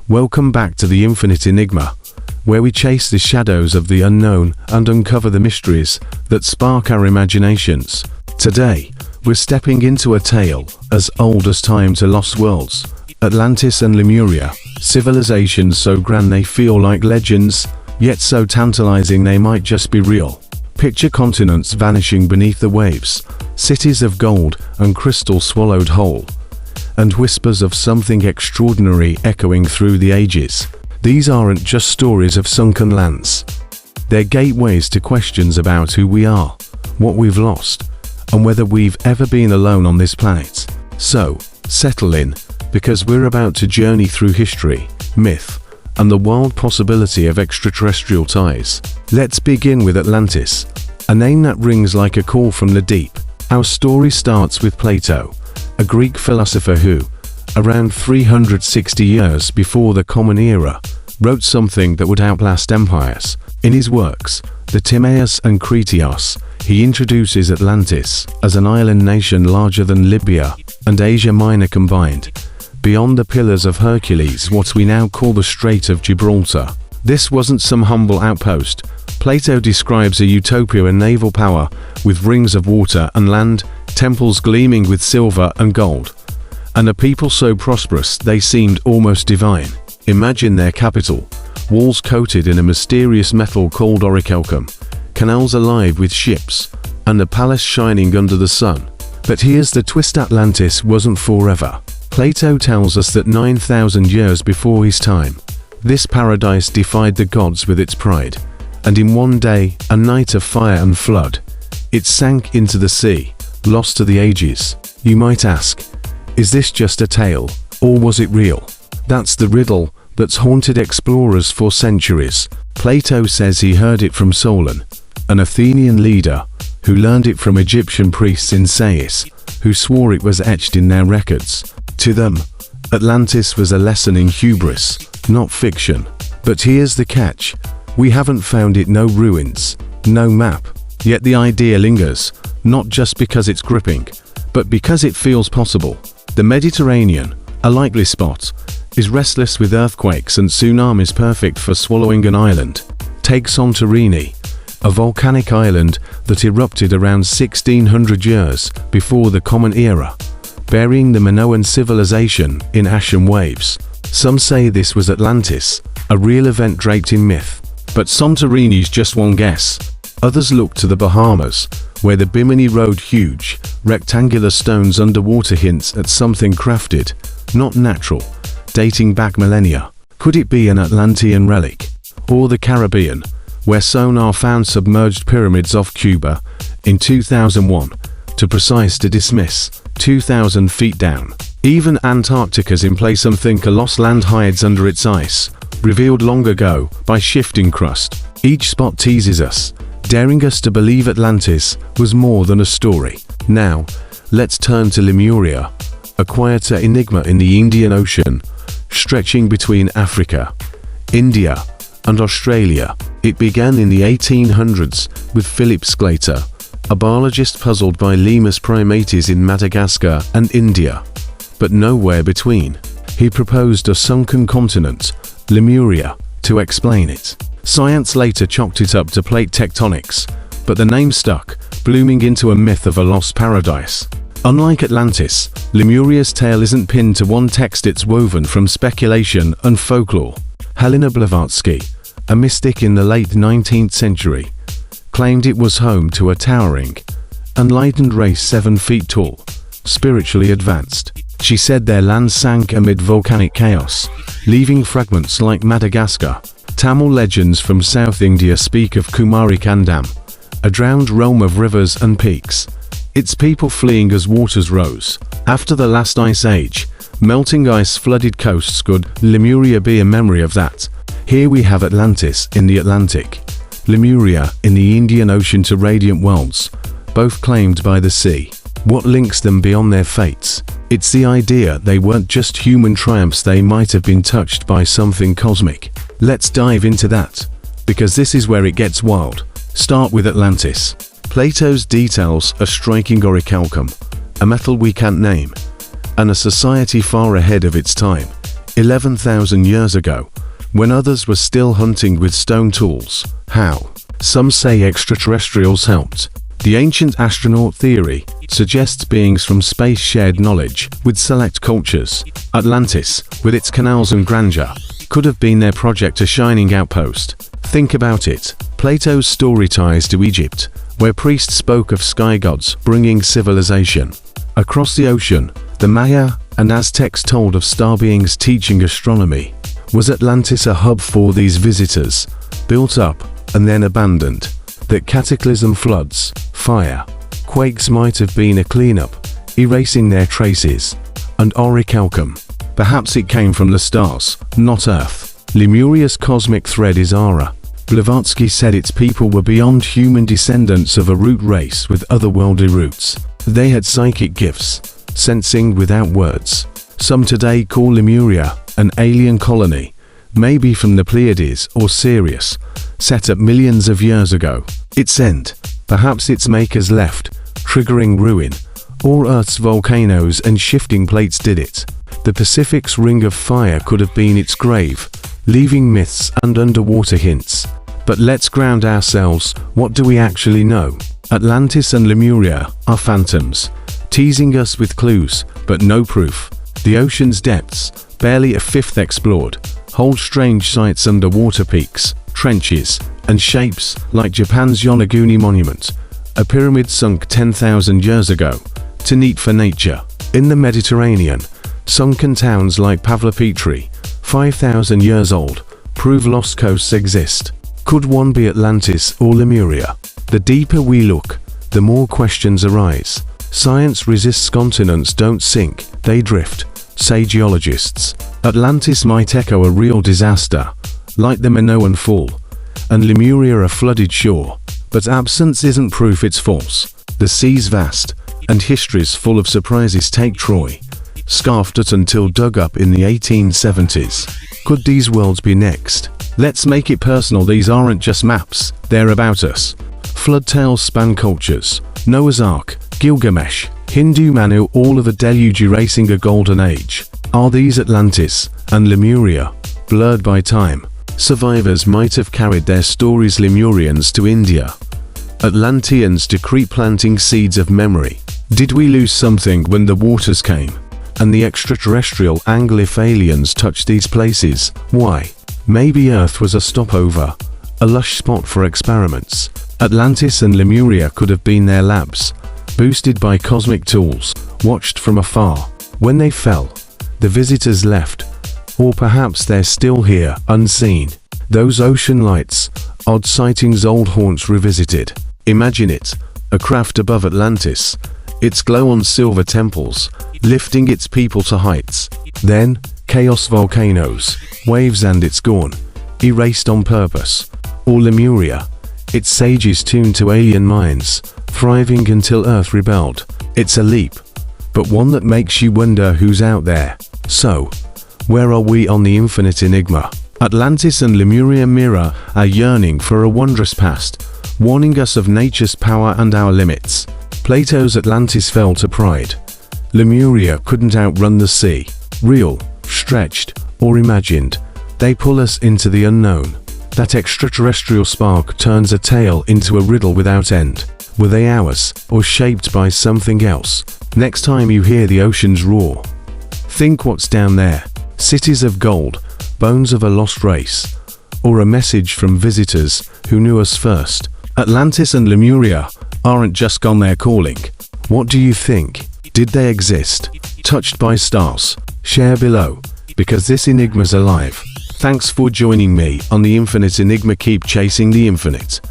Welcome back to the Infinite Enigma, where we chase the shadows of the unknown and uncover the mysteries that spark our imaginations. Today, we're stepping into a tale as old as time to lost worlds, Atlantis and Lemuria, civilizations so grand they feel like legends, yet so tantalizing they might just be real. Picture continents vanishing beneath the waves, cities of gold and crystal swallowed whole, and whispers of something extraordinary echoing through the ages. These aren't just stories of sunken lands. They're gateways to questions about who we are, what we've lost, and whether we've ever been alone on this planet. So, settle in, because we're about to journey through history, myth, and the wild possibility of extraterrestrial ties. Let's begin with Atlantis, a name that rings like a call from the deep. Our story starts with Plato, a Greek philosopher who, around 360 years before the Common Era, wrote something that would outlast empires. In his works, the Timaeus and Critias, he introduces Atlantis as an island nation larger than Libya and Asia Minor combined, beyond the Pillars of Hercules, what we now call the Strait of Gibraltar. This wasn't some humble outpost. Plato describes a utopia in naval power, with rings of water and land, temples gleaming with silver and gold, and a people so prosperous they seemed almost divine. Imagine their capital, walls coated in a mysterious metal called orichalcum, canals alive with ships, and a palace shining under the sun. But here's the twist: Atlantis wasn't forever. Plato tells us that 9,000 years before his time, this paradise defied the gods with its pride, and in one day, a night of fire and flood, it sank into the sea, lost to the ages. You might ask, is this just a tale, or was it real? That's the riddle that's haunted explorers for centuries. Plato says he heard it from Solon, an Athenian leader, who learned it from Egyptian priests in Sais, who swore it was etched in their records. To them, Atlantis was a lesson in hubris, not fiction. But here's the catch: we haven't found it. No ruins, no map. Yet the idea lingers, not just because it's gripping, but because it feels possible. The Mediterranean, a likely spot, is restless with earthquakes and tsunamis, perfect for swallowing an island. Take Santorini, a volcanic island that erupted around 1600 years before the Common Era, burying the Minoan civilization in ashen waves. Some say this was Atlantis, a real event draped in myth. But Santorini's just one guess. Others look to the Bahamas, where the Bimini rode huge, rectangular stones underwater, hints at something crafted, not natural, dating back millennia. Could it be an Atlantean relic? Or the Caribbean, where sonar found submerged pyramids off Cuba in 2001, too precise to dismiss, 2,000 feet down. Even Antarctica's in play. Some think a lost land hides under its ice, revealed long ago by shifting crust. Each spot teases us, daring us to believe Atlantis was more than a story. Now, let's turn to Lemuria, a quieter enigma in the Indian Ocean, stretching between Africa, India, and Australia. It began in the 1800s with Philip Sclater, a biologist puzzled by lemurs primates in Madagascar and India, but nowhere between. He proposed a sunken continent, Lemuria, to explain it. Science later chalked it up to plate tectonics, but the name stuck, blooming into a myth of a lost paradise. Unlike Atlantis, Lemuria's tale isn't pinned to one text. It's woven from speculation and folklore. Helena Blavatsky, a mystic in the late 19th century, claimed it was home to a towering, enlightened race 7 feet tall, spiritually advanced. She said their land sank amid volcanic chaos, leaving fragments like Madagascar. Tamil legends from South India speak of Kumari Kandam, a drowned realm of rivers and peaks, its people fleeing as waters rose. After the last ice age, melting ice flooded coasts. Could Lemuria be a memory of that? Here we have Atlantis in the Atlantic, Lemuria in the Indian Ocean, to radiant worlds, both claimed by the sea. What links them beyond their fates? It's the idea they weren't just human triumphs. They might have been touched by something cosmic. Let's dive into that, because this is where it gets wild. Start with Atlantis. Plato's details a striking orichalcum, a metal we can't name, and a society far ahead of its time. 11,000 years ago, when others were still hunting with stone tools. How? Some say extraterrestrials helped. The ancient astronaut theory suggests beings from space shared knowledge with select cultures. Atlantis, with its canals and grandeur, could have been their project, a shining outpost. Think about it. Plato's story ties to Egypt, where priests spoke of sky gods bringing civilization. Across the ocean, the Maya and Aztecs told of star beings teaching astronomy. Was Atlantis a hub for these visitors, built up and then abandoned? That cataclysm, floods, fire, quakes might have been a cleanup, erasing their traces. And orichalcum, perhaps it came from the stars, not Earth. Lemuria's cosmic thread is Ara. Blavatsky said its people were beyond human descendants of a root race with otherworldly roots. They had psychic gifts, sensing without words. Some today call Lemuria an alien colony, maybe from the Pleiades or Sirius, set up millions of years ago. Its end, perhaps its makers left, triggering ruin, or Earth's volcanoes and shifting plates did it. The Pacific's ring of fire could have been its grave, leaving myths and underwater hints. But let's ground ourselves. What do we actually know? Atlantis and Lemuria are phantoms, teasing us with clues, but no proof. The ocean's depths, barely a fifth explored, hold strange sights: underwater peaks, trenches, and shapes like Japan's Yonaguni Monument, a pyramid sunk 10,000 years ago, too neat for nature. In the Mediterranean, sunken towns like Pavlopetri, 5,000 years old, prove lost coasts exist. Could one be Atlantis or Lemuria? The deeper we look, the more questions arise. Science resists. Continents don't sink, they drift, say geologists. Atlantis might echo a real disaster, like the Minoan Fall, and Lemuria a flooded shore. But absence isn't proof it's false. The sea's vast, and history's full of surprises. Take Troy, scarfed at until dug up in the 1870s. Could these worlds be next? Let's make it personal. These aren't just maps, they're about us. Flood tales span cultures. Noah's Ark, Gilgamesh, Hindu Manu, all of the deluge erasing a golden age. Are these Atlantis and Lemuria, blurred by time? Survivors might have carried their stories. Lemurians to India, Atlanteans to Crete, planting seeds of memory. Did we lose something when the waters came? And the extraterrestrial angle, if aliens touched these places, why? Maybe Earth was a stopover, a lush spot for experiments. Atlantis and Lemuria could have been their labs, boosted by cosmic tools, watched from afar. When they fell, the visitors left. Or perhaps they're still here, unseen. Those ocean lights, odd sightings, old haunts revisited. Imagine it, a craft above Atlantis, its glow on silver temples, lifting its people to heights. Then, chaos, volcanoes, waves, and it's gone, erased on purpose. Or Lemuria, its sages tuned to alien minds, thriving until Earth rebelled. It's a leap, but one that makes you wonder who's out there. So, where are we on the infinite enigma? Atlantis and Lemuria mirror our yearning for a wondrous past, warning us of nature's power and our limits. Plato's Atlantis fell to pride. Lemuria couldn't outrun the sea. Real, stretched, or imagined, they pull us into the unknown. That extraterrestrial spark turns a tale into a riddle without end. Were they ours, or shaped by something else? Next time you hear the oceans roar, think what's down there. Cities of gold, bones of a lost race, or a message from visitors who knew us first. Atlantis and Lemuria aren't just gone, they're calling. What do you think? Did they exist? Touched by stars? Share below, because this enigma's alive. Thanks for joining me on the Infinite Enigma. Keep chasing the infinite.